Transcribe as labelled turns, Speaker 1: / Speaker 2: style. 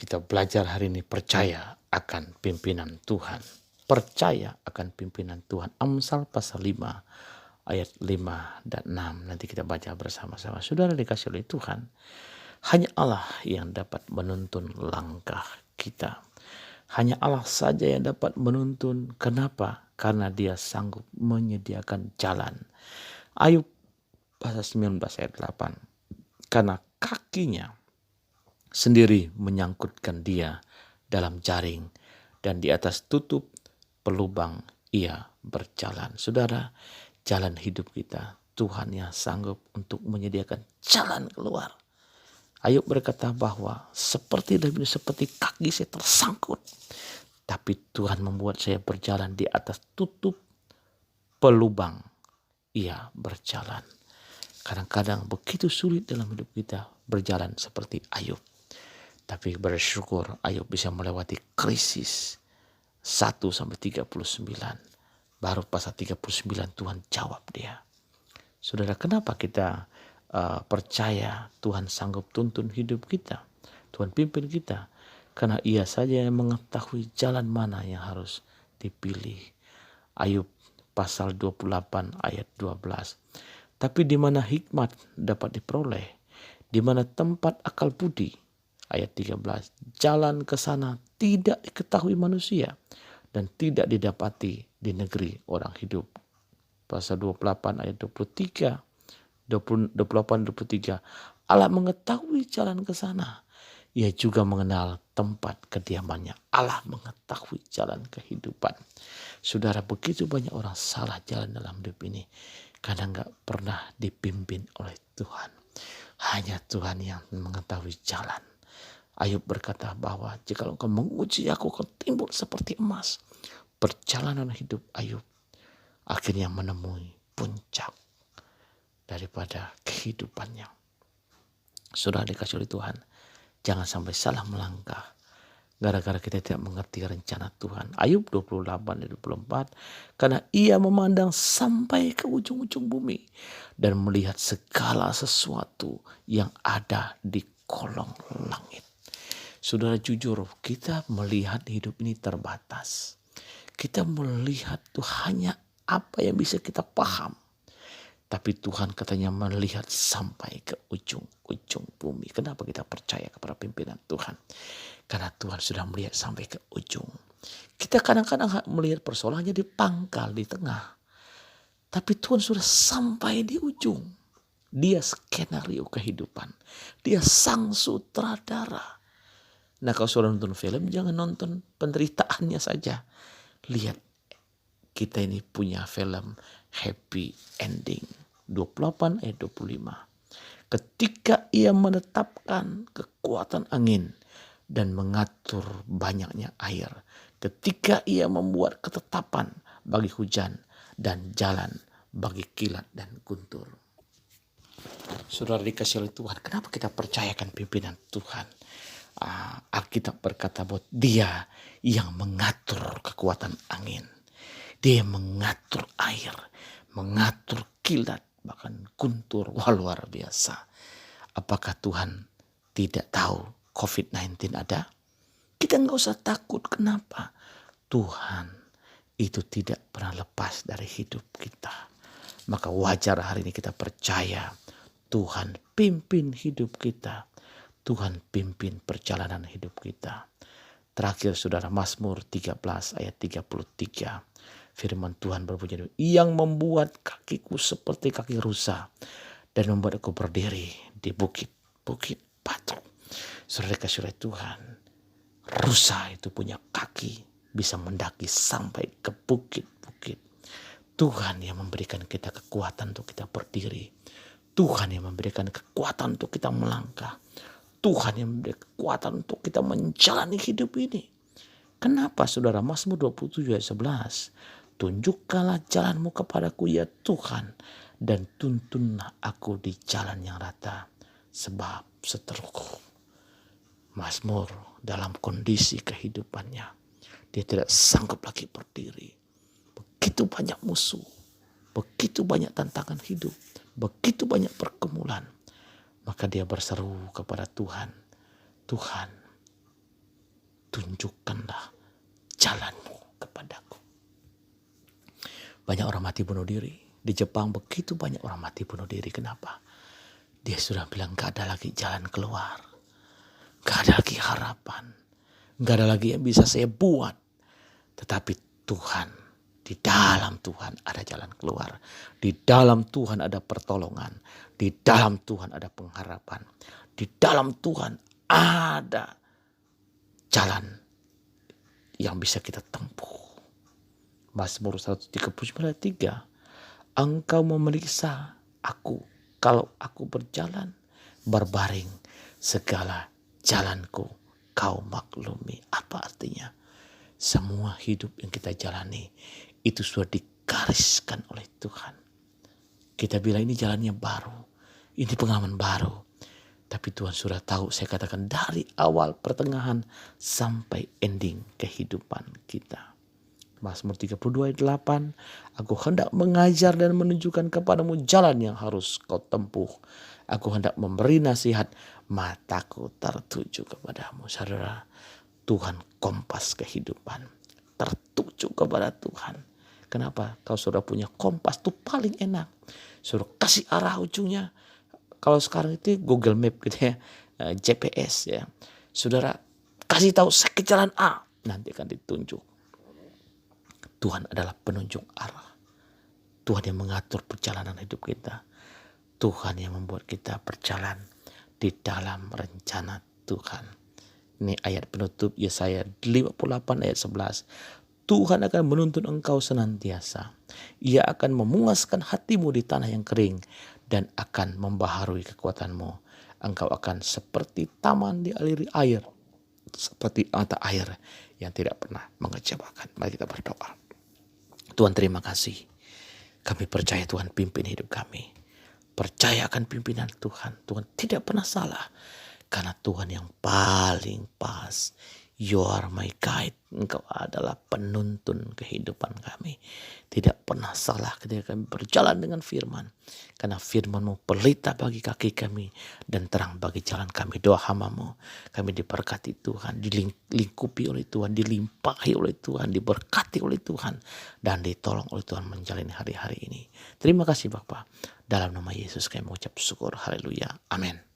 Speaker 1: Kita belajar hari ini percaya akan pimpinan Tuhan. Percaya akan pimpinan Tuhan. Amsal pasal 5 ayat 5 dan 6. Nanti kita baca bersama-sama. Saudara dikasih oleh Tuhan, hanya Allah yang dapat menuntun langkah kita. Hanya Allah saja yang dapat menuntun. Kenapa? Karena Dia sanggup menyediakan jalan. Ayub pasal 19 ayat 8. Karena kakinya sendiri menyangkutkan dia dalam jaring, dan di atas tutup pelubang ia berjalan. Saudara, jalan hidup kita, Tuhan yang sanggup untuk menyediakan jalan keluar. Ayub berkata bahwa seperti kaki saya tersangkut, tapi Tuhan membuat saya berjalan di atas tutup pelubang ia berjalan. Kadang-kadang begitu sulit dalam hidup kita berjalan seperti Ayub. Tapi bersyukur Ayub bisa melewati krisis 1-39. Baru pasal 39 Tuhan jawab dia. Saudara, kenapa kita percaya Tuhan sanggup tuntun hidup kita? Tuhan pimpin kita. Karena Ia saja yang mengetahui jalan mana yang harus dipilih. Ayub pasal 28 ayat 12. Tapi di mana hikmat dapat diperoleh? Di mana tempat akal budi? Ayat 13, jalan ke sana tidak diketahui manusia dan tidak didapati di negeri orang hidup. Pasal 28 ayat 23, 28-23, Allah mengetahui jalan ke sana. Ia juga mengenal tempat kediamannya. Allah mengetahui jalan kehidupan. Saudara, begitu banyak orang salah jalan dalam hidup ini karena gak pernah dipimpin oleh Tuhan. Hanya Tuhan yang mengetahui jalan. Ayub berkata bahwa jika engkau menguji aku akan timbul seperti emas. Perjalanan hidup Ayub akhirnya menemui puncak daripada kehidupannya. Sudah dikasih oleh Tuhan, jangan sampai salah melangkah gara-gara kita tidak mengerti rencana Tuhan. Ayub 28 dan 24, karena ia memandang sampai ke ujung-ujung bumi dan melihat segala sesuatu yang ada di kolong langit. Saudara, jujur, kita melihat hidup ini terbatas. Kita melihat tuh hanya apa yang bisa kita paham. Tapi Tuhan katanya melihat sampai ke ujung-ujung bumi. Kenapa kita percaya kepada pimpinan Tuhan? Karena Tuhan sudah melihat sampai ke ujung. Kita kadang-kadang melihat persoalannya di pangkal, di tengah. Tapi Tuhan sudah sampai di ujung. Dia skenario kehidupan. Dia sang sutradara. Nah, kalau saudara nonton film, jangan nonton penderitaannya saja. Lihat, kita ini punya film happy ending. 28 ayat 25. Ketika ia menetapkan kekuatan angin dan mengatur banyaknya air. Ketika ia membuat ketetapan bagi hujan dan jalan bagi kilat dan guntur. Saudara dikasih oleh Tuhan, kenapa kita percayakan pimpinan Tuhan? Alkitab berkata bahwa Dia yang mengatur kekuatan angin. Dia mengatur air, mengatur kilat, bahkan guntur. Wah, luar biasa. Apakah Tuhan tidak tahu COVID-19 ada? Kita nggak usah takut. Kenapa? Tuhan itu tidak pernah lepas dari hidup kita. Maka wajar hari ini kita percaya Tuhan pimpin hidup kita. Tuhan pimpin perjalanan hidup kita. Terakhir saudara, Mazmur 13 ayat 33. Firman Tuhan berbunyi, yang membuat kakiku seperti kaki rusa dan membuat aku berdiri di bukit-bukit batu. Saudara kasih oleh Tuhan, rusa itu punya kaki bisa mendaki sampai ke bukit-bukit. Tuhan yang memberikan kita kekuatan untuk kita berdiri. Tuhan yang memberikan kekuatan untuk kita melangkah. Tuhan yang memberi kekuatan untuk kita menjalani hidup ini. Kenapa saudara? Mazmur 27 ayat 11. Tunjukkanlah jalanmu kepadaku ya Tuhan. Dan tuntunlah aku di jalan yang rata. Sebab seteruku. Mazmur dalam kondisi kehidupannya. Dia tidak sanggup lagi berdiri. Begitu banyak musuh. Begitu banyak tantangan hidup. Begitu banyak pergumulan. Maka dia berseru kepada Tuhan. Tuhan, tunjukkanlah jalanmu kepadaku. Banyak orang mati bunuh diri. Di Jepang begitu banyak orang mati bunuh diri. Kenapa? Dia sudah bilang gak ada lagi jalan keluar. Gak ada lagi harapan. Gak ada lagi yang bisa saya buat. Tetapi Tuhan, di dalam Tuhan ada jalan keluar. Di dalam Tuhan ada pertolongan. Di dalam Tuhan ada pengharapan. Di dalam Tuhan ada jalan yang bisa kita tempuh. Mazmur 139:3. Engkau memeriksa aku kalau aku berjalan berbaring, segala jalanku kau maklumi. Apa artinya? Semua hidup yang kita jalani itu sudah digariskan oleh Tuhan. Kita bilang ini jalannya baru, ini pengalaman baru. Tapi Tuhan sudah tahu, saya katakan dari awal, pertengahan, sampai ending kehidupan kita. Mazmur 32:8, aku hendak mengajar dan menunjukkan kepadamu jalan yang harus kau tempuh. Aku hendak memberi nasihat, mataku tertuju kepadamu. Saudara, Tuhan kompas kehidupan. Tertuju kepada Tuhan. Kenapa? Kalau saudara punya kompas itu paling enak. Saudara kasih arah ujungnya. Kalau sekarang itu Google Map gitu ya, GPS ya. Saudara kasih tahu saya ke jalan A, nanti akan ditunjuk. Tuhan adalah penunjuk arah. Tuhan yang mengatur perjalanan hidup kita. Tuhan yang membuat kita berjalan di dalam rencana Tuhan. Ini ayat penutup Yesaya 58 ayat 11. Tuhan akan menuntun engkau senantiasa. Ia akan memuaskan hatimu di tanah yang kering dan akan membaharui kekuatanmu. Engkau akan seperti taman dialiri air, seperti mata air yang tidak pernah mengecewakan. Mari kita berdoa. Tuhan, terima kasih. Kami percaya Tuhan pimpin hidup kami. Percaya akan pimpinan Tuhan. Tuhan tidak pernah salah. Karena Tuhan yang paling pas. You are my guide. Engkau adalah penuntun kehidupan kami. Tidak pernah salah ketika kami berjalan dengan firman. Karena firman-Mu pelita bagi kaki kami dan terang bagi jalan kami. Doa hamba-Mu. Kami diberkati Tuhan. Dilingkupi oleh Tuhan. Dilimpahi oleh Tuhan. Diberkati oleh Tuhan. Dan ditolong oleh Tuhan menjalani hari-hari ini. Terima kasih Bapa. Dalam nama Yesus kami mengucap syukur. Haleluya. Amin.